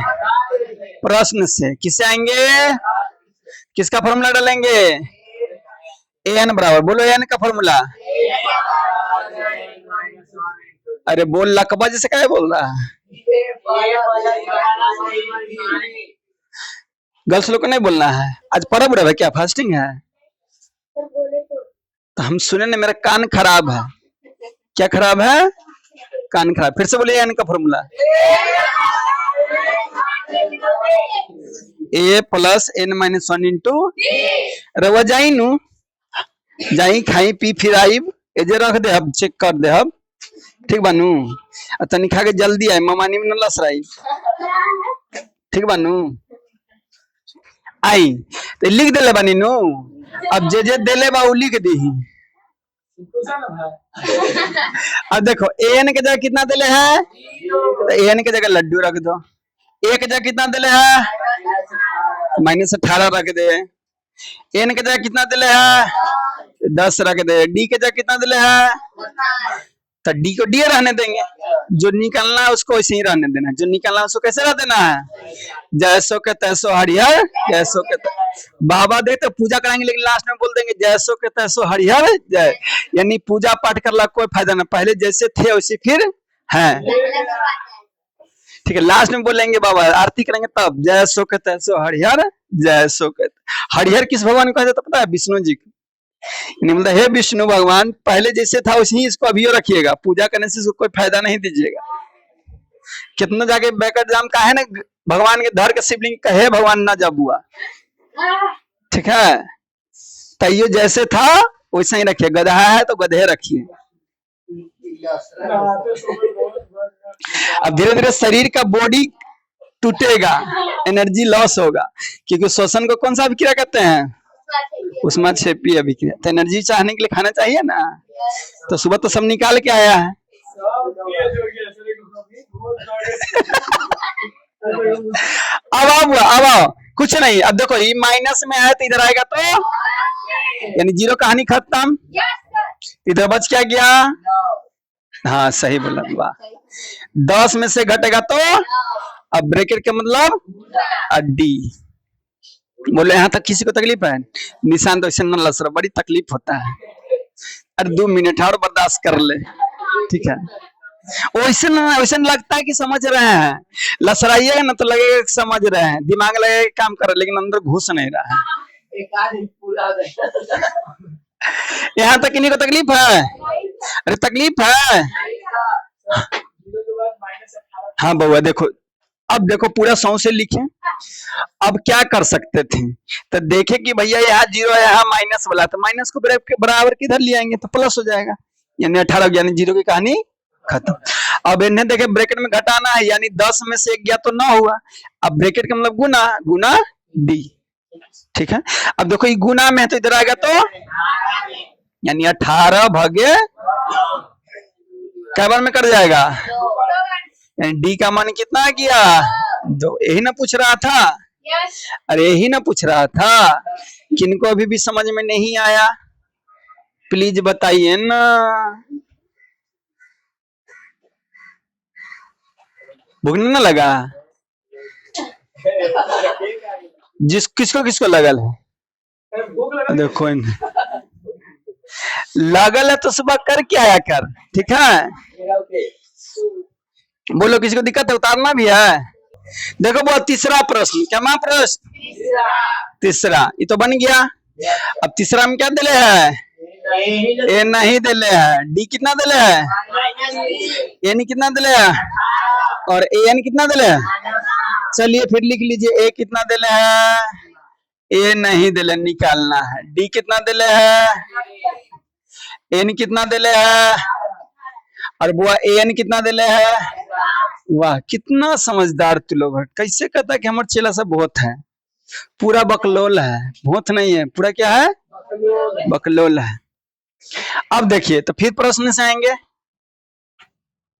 प्रश्न से किससे आएंगे, किसका फॉर्मूला डालेंगे, एन बराबर, बोलो एन का फॉर्मूला, अरे बोल लकबा जैसे क्या बोल रहा है, गर्ल्स लोग को नहीं बोलना है, आज पर्व है क्या, फास्टिंग है, तो हम सुने ना, मेरा कान खराब है, क्या खराब है, कान खराब। फिर से बोलिए एन का formula, A plus N minus 1 into, रवा जाई नु जाई खाई पी फिर आईब, एजे रख दे, अब चेक कर दे, अब ठीक बानू, तनी खा के जल्दी आई, ममानी में न लसराई, ठीक बानू, आई तो लिख दे बानी नु, अब जे जे देले बा उ लिख दी, अब देखो एन के जगह कितना दिले है, तो एन के जगह लड्डू रख दो। ए के जगह कितना दिले है, -18 रख दे। एन के जगह कितना दिले है, 10 रख दे। डी के जगह कितना दिले है, तो डी को डी रहने देंगे, जो निकलना है उसको ऐसे ही रहने देना, जो निकलना है उसको कैसे रह देना है, जैसो के तैसो हरिहर, जैसो के बाबा दे तो पूजा कराएंगे, लेकिन लास्ट में बोल देंगे जैसो के तैसो हरिहर जय, यानी पूजा पाठ करला कोई फायदा ना, पहले जैसे थे वैसे फिर हैं, ठीक है। लास्ट में बोलेंगे बाबा आरती करेंगे तब जैसो के तैसो हरिहर, जैसो के। हरिहर किस भगवान को कहते तो पता है, विष्णु जी को, मतलब हे विष्णु भगवान पहले जैसे था वैसे ही इसको अभियो रखिएगा, पूजा करने से इसको कोई फायदा नहीं दीजिएगा। कितना जाके बैकट जाम का है ना, भगवान के धर के शिवलिंग कहे भगवान ना जब हुआ, ठीक है। तैयो जैसे था वैसा ही रखिए, गधा है तो गधे रखिए। अब धीरे धीरे शरीर का बॉडी टूटेगा, एनर्जी लॉस होगा, क्योंकि श्वसन को कौन सा अभिक्रिया कहते हैं, उष्मा क्षेपी अभिक्रिया। तो एनर्जी चाहने के लिए खाना चाहिए ना, तो सुबह तो सब निकाल के आया है। अब आओ कुछ नहीं। अब देखो ये माइनस में है तो इधर आएगा तो यानी 0 कहानी खत्म, इधर बच क्या गया, हाँ सही बोला, वाह। 10 में से घटेगा तो, अब ब्रैकेट का मतलब डी। बोले यहाँ तक किसी को तकलीफ है, निशान तो ऐसे न लसरा, बड़ी तकलीफ होता है। अरे 2 मिनट और बर्दाश्त कर ले, ठीक है। वैसे लगता है कि समझ रहे हैं, लसराइएगा ना तो लगेगा कि समझ रहे हैं, दिमाग लगेगा काम कर रहे, लेकिन अंदर घुस नहीं रहा है। यहाँ तक किन्हीं को तकलीफ है, अरे तकलीफ है, हाँ बउआ देखो, अब देखो पूरा 100 से लिखे। अब क्या कर सकते थे, तो देखे कि भैया यहाँ 0 है, यहाँ माइनस वाला, तो माइनस को बराबर किधर ले आएंगे तो प्लस हो जाएगा, यानी 18, यानी 0 की कहानी खत्म। अब इन्हें देखे ब्रैकेट में घटाना है, यानी 10 में से 1 गया तो 9 हुआ। अब ब्रैकेट का मतलब गुना, गुना डी, ठीक है। अब देखो ये गुना में है तो इधर आएगा तो यानी 18 भागे कै बार में कट जाएगा, डी का मान कितना आ गया, 2। यही ना पूछ रहा था, अरे यही ना पूछ रहा था। किनको अभी भी समझ में नहीं आया प्लीज बताइए ना। भूखने ना लगा, किसको किसको लगल है, देखो लगल है तो सुबह कर क्या आया कर, ठीक है। बोलो किसी को दिक्कत है, उतारना भी है। देखो वो तीसरा प्रश्न, क्या मां प्रश्न, तीसरा ये तो बन गया। अब तीसरा में क्या दिले है, ए नहीं दिले है, डी कितना दिले है, ए कितना दिले है, और ए एन कितना दिले है। चलिए फिर लिख लीजिए, ए कितना दिले है, ए नहीं दिले, निकालना है। डी कितना दिले है, एन कितना दिले है, और बुआ ए एन कितना दिले है। वाह कितना समझदार तू लोग, कैसे कहता है कि हमारे चेला सब बहुत है, पूरा बकलोल है, बहुत नहीं है, पूरा क्या है, बकलोल है। अब देखिए तो फिर प्रश्न से आएंगे,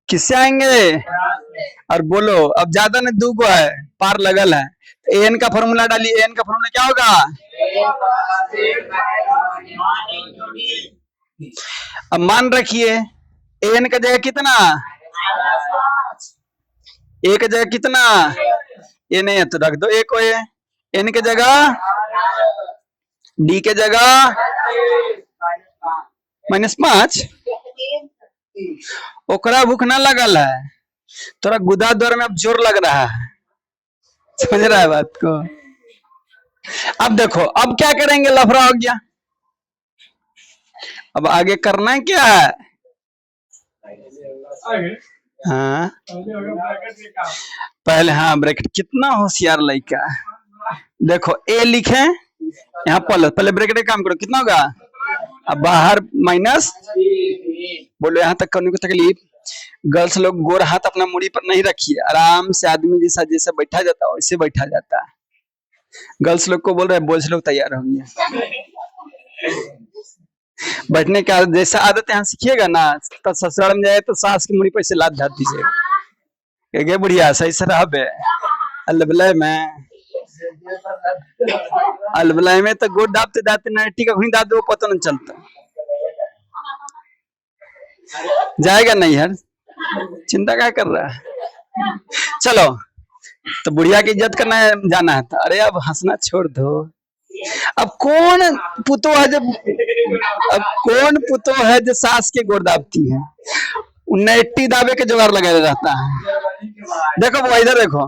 किससे आएंगे, और बोलो अब ज्यादा नहीं, 2 गो है, पार लगल है। तो एन का फॉर्मूला डालिए, एन का फॉर्मूला क्या होगा, अब मान रखिए एन का जगह कितना, ए का जगह कितना, ए नहीं है तो रख दो ए को, एन के जगह, डी के जगह -5। ओकरा भूख ना लगल है, थोड़ा गुदा दौर में अब जोर लग रहा है, समझ रहा है बात को। अब देखो अब क्या करेंगे, लफड़ा हो गया, अब आगे करना है क्या है, हाँ पहले, हाँ ब्रैकेट, कितना होशियार लड़का। देखो ए लिखे यहाँ पहले ब्रैकेट का काम करो, कितना होगा, अब बाहर माइनस। बोलो यहाँ तक करने को तकलीफ, गर्ल्स लोग गोर हाथ अपना मुड़ी पर नहीं रखिए, आराम से आदमी जैसा जैसा बैठा जाता है वैसे बैठा जाता है। गर्ल्स लोग को बोल रहे हैं बॉयज लोग तैयार होंगे। बैठने का जैसा आदत यहाँ सीखिएगा ना, तो ससुराल में जाए तो सास की मुड़ी पर से लात धार दीजिएगा, गे बुढ़िया सही से रह बे। अलबले में तो गोड़ दाबते दाबते नटी का घुनी दाब दो, पता नहीं चलता। जाएगा नहीं यार, चिंता क्या कर रहा है। चलो, तो बुढ़िया की इज्जत करना जाना है था। अरे अब हंसना छोड़ दो। अब कौन पुतो है जो सास के गोड़ दाबती है, नेटी दाबे के जुगाड़ लगाया रहता है। देखो वो इधर देखो,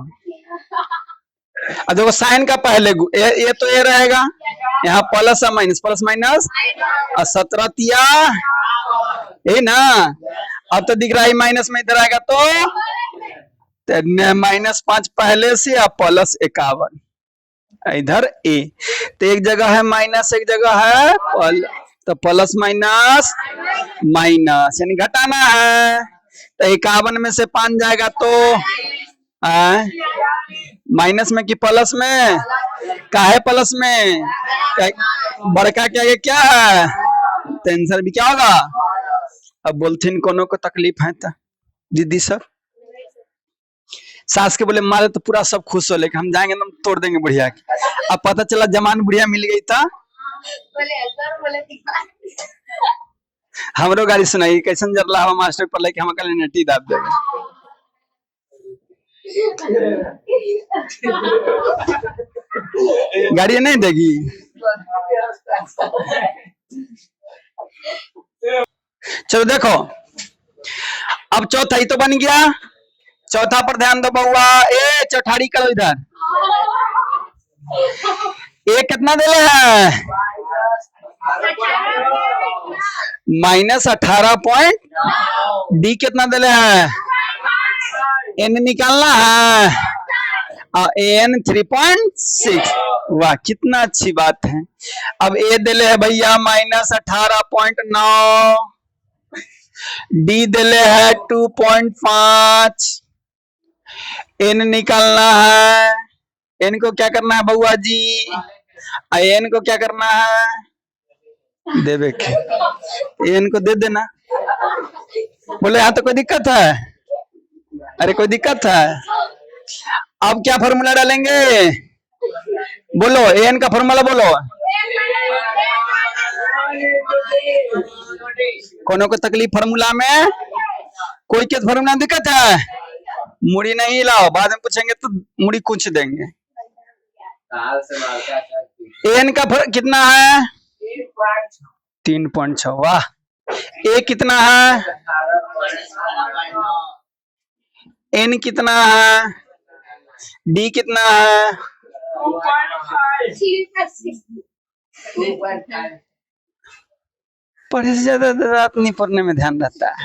अब देखो साइन का पहले ये तो ये रहेगा, यहाँ प्लस और माइनस, प्लस माइनस और 17 तिया यही ना। अब तो दिख रहा है माइनस में इधर आएगा तो -5 पहले से और प्लस 51 इधर ए, तो एक जगह है माइनस एक जगह है तो प्लस माइनस माइनस यानी घटाना है। तो 51 में से 5 जाएगा तो माइनस में कि प्लस में, का है प्लस में, बड़का क्या है, तो आंसर भी क्या होगा। अब बोलथिन कोनो को तकलीफ है तो दीदी सब सास के बोले मारे तो पूरा सब खुश हो, लेकिन हम जाएंगे तो तोड़ देंगे बुढ़िया की। अब पता चला जमान बुढ़िया मिल गई था, हमरो गाड़ी सुनाई कैसन जरला हवा मास्टर पर लेके हम कल नेटी दाब देगा। गाड़ी नहीं देगी। चलो देखो, अब चौथा ही तो बन गया, चौथा पर ध्यान दो बउआ। ए चौठारी करो इधर, ए कितना दे है, -18 डी कितना दे है, एन निकालना है एन 3.6। वाह कितना अच्छी बात है। अब ए दिले है भैया -18.9, डी दिले है 2.5, एन निकालना है, एन को क्या करना है बउआ जी, एन को क्या करना है, देवे के एन को दे देना। बोले यहाँ तो कोई दिक्कत है, अरे कोई दिक्कत है। अब क्या फॉर्मूला डालेंगे, बोलो एन का फॉर्मूला बोलो। कोनो को तकलीफ फॉर्मूला में, कोई के फॉर्मूला दिक्कत है, मुड़ी नहीं लाओ, बाद में पूछेंगे तो मुड़ी कुछ देंगे। एन का कितना है 3.6। वाह, ए कितना है, एन कितना है, डी कितना है, पढ़े से ज्यादा रात नहीं पढ़ने में ध्यान रहता है।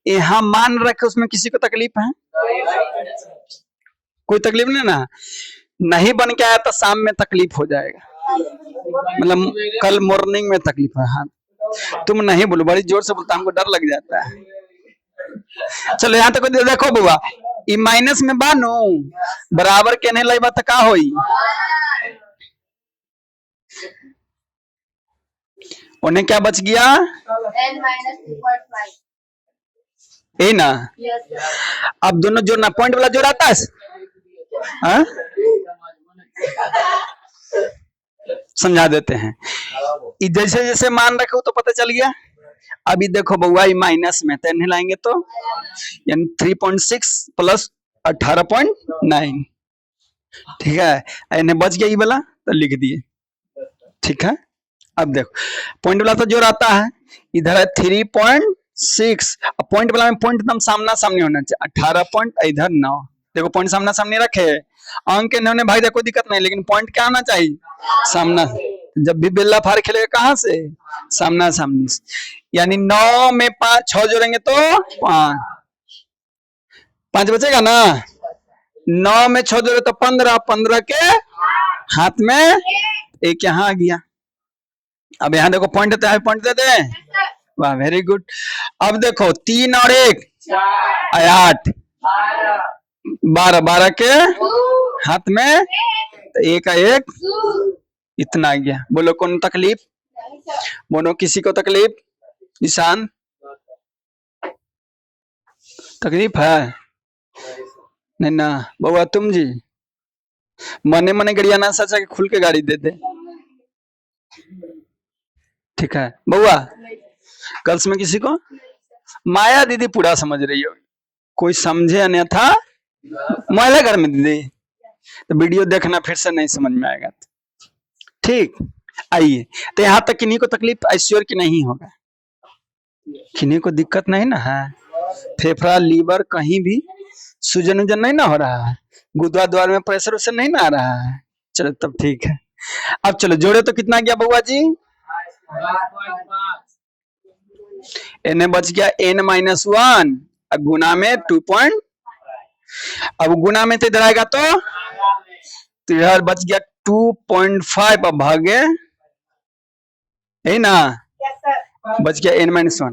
यहाँ मान रखे उसमें किसी को तकलीफ है, कोई तकलीफ नहीं ना, नहीं बन के आया तो शाम में तकलीफ हो जाएगा, मतलब कल मॉर्निंग में तकलीफ है। हाँ तुम नहीं बोलो, बड़ी जोर से बोलता, हमको डर लग जाता है। चलो यहाँ तक देखो बुआ, ई माइनस में बानो बराबर के नहीं लगा तो का होई, उन्हें क्या बच गया, ए ना। अब दोनों जोड़ना, पॉइंट वाला जोड़ आता है, समझा देते हैं। जैसे जैसे मान रखे हो तो पता चल गया। अभी देखो बउआ माइनस में 10 लाएंगे तो यानी 3.6 प्लस 18.9, ठीक है, इन्हें बच गया ये वाला तो लिख दिए, ठीक है। अब देखो पॉइंट वाला तो जोड़ आता है, इधर है 3.6, अब पॉइंट वाला में पॉइंट एकदम सामना सामने होना चाहिए, 18 इधर 9, देखो पॉइंट सामना सामने रखे, अंक इन्होंने भाई देखो दिक्कत नहीं, लेकिन पॉइंट क्या आना चाहिए, सामना। जब भी बिल्ला फार खेलेगा कहां से, सामना सामने से, यानी 9 में 6 जोड़ेंगे तो 5 बचेगा ना, 9 में 6 जोड़े तो 15 के हाथ में एक यहाँ आ गया। अब यहाँ देखो पॉइंट देते हैं, पॉइंट देते हैं, वाह वेरी गुड। अब देखो 3 और 1 8, 12 के हाथ में तो एक इतना आ गया। बोलो कौन तकलीफ, बोलो किसी को तकलीफ? निशान तकलीफ है? नहीं ना बउआ तुम जी मने मने गड़िया ना सचा के खुल के गाड़ी दे दे। ठीक है बउआ गर्ल्स में किसी को? माया दीदी पूरा समझ रही होगी, कोई समझे अन्यथा महिला घर में दीदी तो वीडियो देखना फिर से नहीं समझ में आएगा। ठीक आइए तो यहाँ तक किन्हीं को तकलीफ ऐश्वर्य की नहीं होगा, किन्हीं को दिक्कत नहीं ना है, फेफड़ा लीवर कहीं भी सूजन उजन नहीं ना हो रहा है, गुदा द्वार में प्रेशर उसे नहीं ना आ रहा है। चलो तब ठीक है। अब चलो जोड़े तो कितना गया बउआ जी? एन बच गया n-1 गुना में 2 पॉइंट, अब गुना में तो इधर आएगा तो इधर बच गया 2.5 अब भागे है ना, बच गया n-1।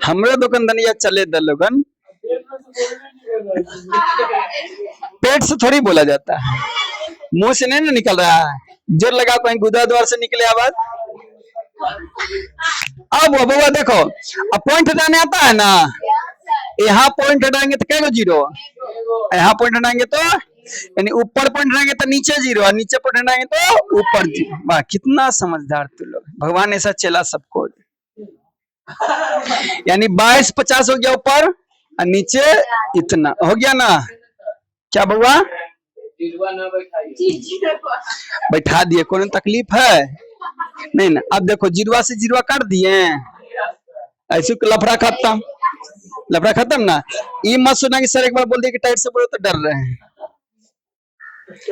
हमरो दुकानदारिया चले द लोगन, पेट से थोड़ी बोला जाता है, मुंह से नहीं ना निकल रहा है, जोर लगा कहीं गुदा द्वार से निकले आवाज। अब बउआ देखो अब पॉइंट हटाने आता है ना, यहाँ पॉइंट हटाएंगे तो क्या जीरो, यहाँ पॉइंट हटाएंगे तो यानी ऊपर पॉइंट हटाएंगे तो नीचे जीरो, और नीचे पॉइंट हटाएंगे तो ऊपर जीरो। वाह कितना समझदार तू लोग, भगवान ऐसा चला सबको। यानी 22-50 हो गया ऊपर और नीचे इतना हो गया ना, क्या बउआ? बैठा दिए, कोई तकलीफ है नहीं ना। अब देखो जीरवा से जीरवा काट दिए, ऐसे लफड़ा खत्म, लफड़ा खत्म ना। ये मत सुना कि सर एक बार बोल दिए कि टाइट से बोलो तो डर रहे हैं,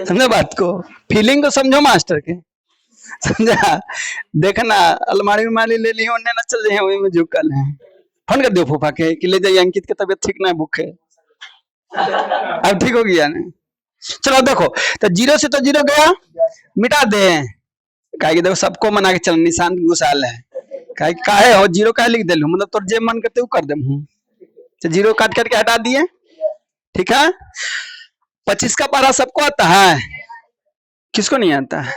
समझो बात को, फीलिंग को समझो मास्टर के, समझा? देखना अलमारी उलमारी ले ली होने ना चल जाए वही में झुकल है, फोन कर दो फूफा के कि ले जाइए अंकित की तबीयत ठीक ना है, भूख है। अब ठीक हो गया ना। चलो देखो तो जीरो से तो जीरो गया, मिटा दे, कहे देखो सबको मना के चल निशान घुसाल है, काहे हो जीरो काहे लिख दिलू, मतलब तोर जे मन करते कर दे, तो जीरो काट करके हटा दिए। ठीक है 25 का पारा सबको आता है, किसको नहीं आता है?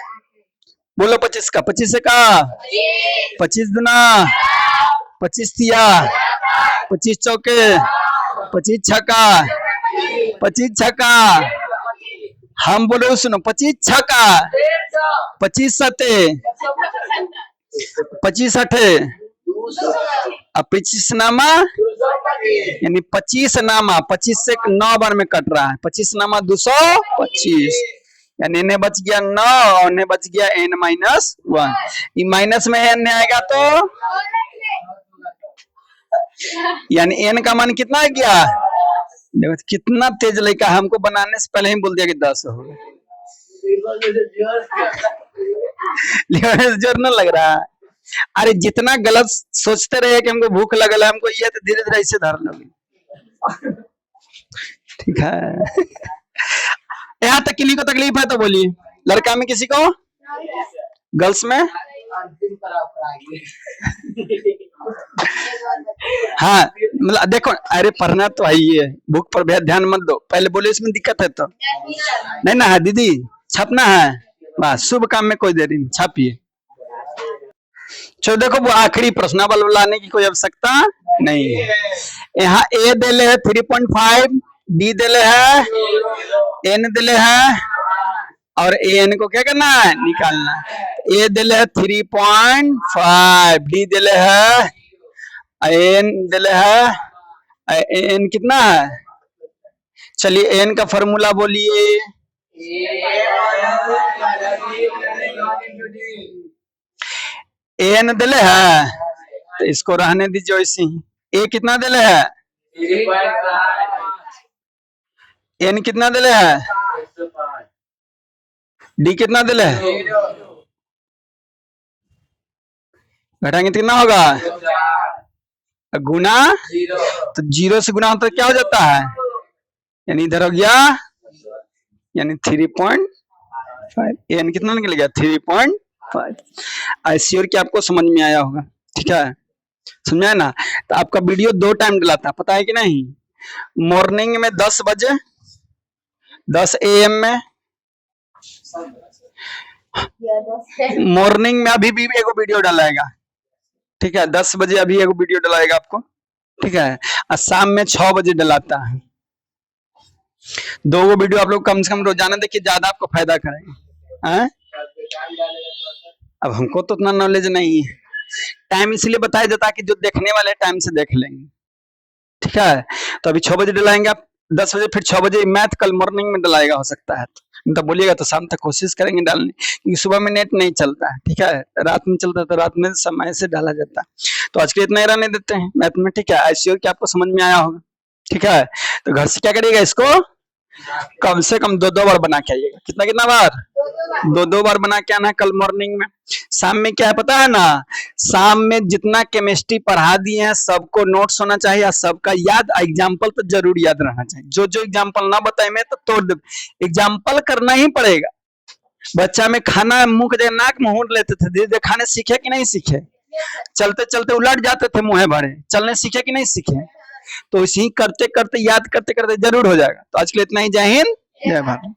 बोलो 25 का, 25 से का 25 दुना 25 तिया 25 चौके 25 छक्का 25 छक्का, हम बोलो सुनो 25 छक्का 25 सते 25 अठे अब 25 नामा यानी 25 नामा, 25 से 9 बार में कट रहा है, 25 नामा 225, यानी n बच गया 9 और n बच गया n-1। ये माइनस में n आएगा तो यानी n का मान कितना आ गया? देखो कितना तेज लड़का, हमको बनाने से पहले ही बोल दिया कि 10 हो गया। जोर न लग रहा है, अरे जितना गलत सोचते रहे कि हमको भूख लगल है, हमको ये तो धीरे धीरे ऐसे धर लोगे। ठीक है यहाँ तक किन्हीं को तकलीफ है तो बोलिए, लड़का में किसी को, गर्ल्स में? हाँ मतलब देखो, अरे पढ़ना तो आइए, बुक पर ध्यान मत दो, पहले बोले इसमें दिक्कत है तो नहीं ना है दीदी, छपना है बस, शुभ काम में कोई देरी नहीं, छापिए। चलो देखो वो आखिरी प्रश्न बल लाने की कोई आवश्यकता नहीं है। यहाँ ए दिले है 3.5, डी दिले है, एन दिले है, और एन को क्या करना है? निकालना। ए दिले है 3.5, डी दिले है, एन दिले है, एन कितना है? चलिए एन का फॉर्मूला बोलिए। एन दिले है तो इसको रहने दीजिए वैसे ही। ए कितना दिले है? एन कितना दिले है? डी कितना दिले है? घटाएंगे तो कितना होगा? गुना, तो 0 से गुना होता क्या हो जाता है? यानी इधर हो गया यानी 3.5, एन कितना निकल गया? 3.5। श्योर कि आपको समझ में आया होगा, ठीक है, समझा ना? तो आपका वीडियो 2 टाइम डला था, पता है कि नहीं? मॉर्निंग में 10 बजे 10 AM में, मॉर्निंग में अभी भी एगो वीडियो डालेगा, ठीक है, 10 बजे अभी एगो वीडियो डलाएगा आपको, ठीक है, और शाम में 6 बजे डलाता है। 2 वीडियो आप लोग कम से कम रोजाना देखिए, ज्यादा आपको फायदा करेंगे। हैं? अब हमको तो उतना नॉलेज नहीं है, टाइम इसलिए बताया जाता है कि जो देखने वाले टाइम से देख लेंगे, ठीक है। तो अभी 6 बजे डलाएंगे आप, 10 बजे, फिर 6 बजे मैथ कल मॉर्निंग में डलाएगा, हो सकता है तो बोलिएगा तो शाम तक कोशिश करेंगे डालने, क्योंकि सुबह में नेट नहीं चलता है, ठीक है, रात में चलता है, तो रात में समय से डाला जाता है। तो आज के लिए इतना ही रहने देते हैं मैथ में, ठीक है। आईसीयू की आपको समझ में आया होगा, ठीक है। तो घर से क्या करिएगा, इसको कम से कम 2-2 बार बना के आइएगा। कितना बार? 2-2 बार बना के आना है कल मॉर्निंग में। शाम में क्या है पता है ना, शाम में जितना केमिस्ट्री पढ़ा दिए हैं सबको नोट्स होना चाहिए, सबका याद, एग्जाम्पल तो जरूर याद रहना चाहिए। जो जो एग्जाम्पल ना बताए मैं तो तोड़ दे, एग्जाम्पल करना ही पड़ेगा। बच्चा में खाना मुंह के जगह नाक में होंठ लेते थे, धीरे धीरे खाने सीखे कि नहीं सीखे? चलते चलते उलट जाते थे मुंह भरे, चलने सीखे कि नहीं सीखे? तो इसी करते करते, याद करते करते जरूर हो जाएगा। तो आज के लिए इतना ही। जय हिंद, जय भारत।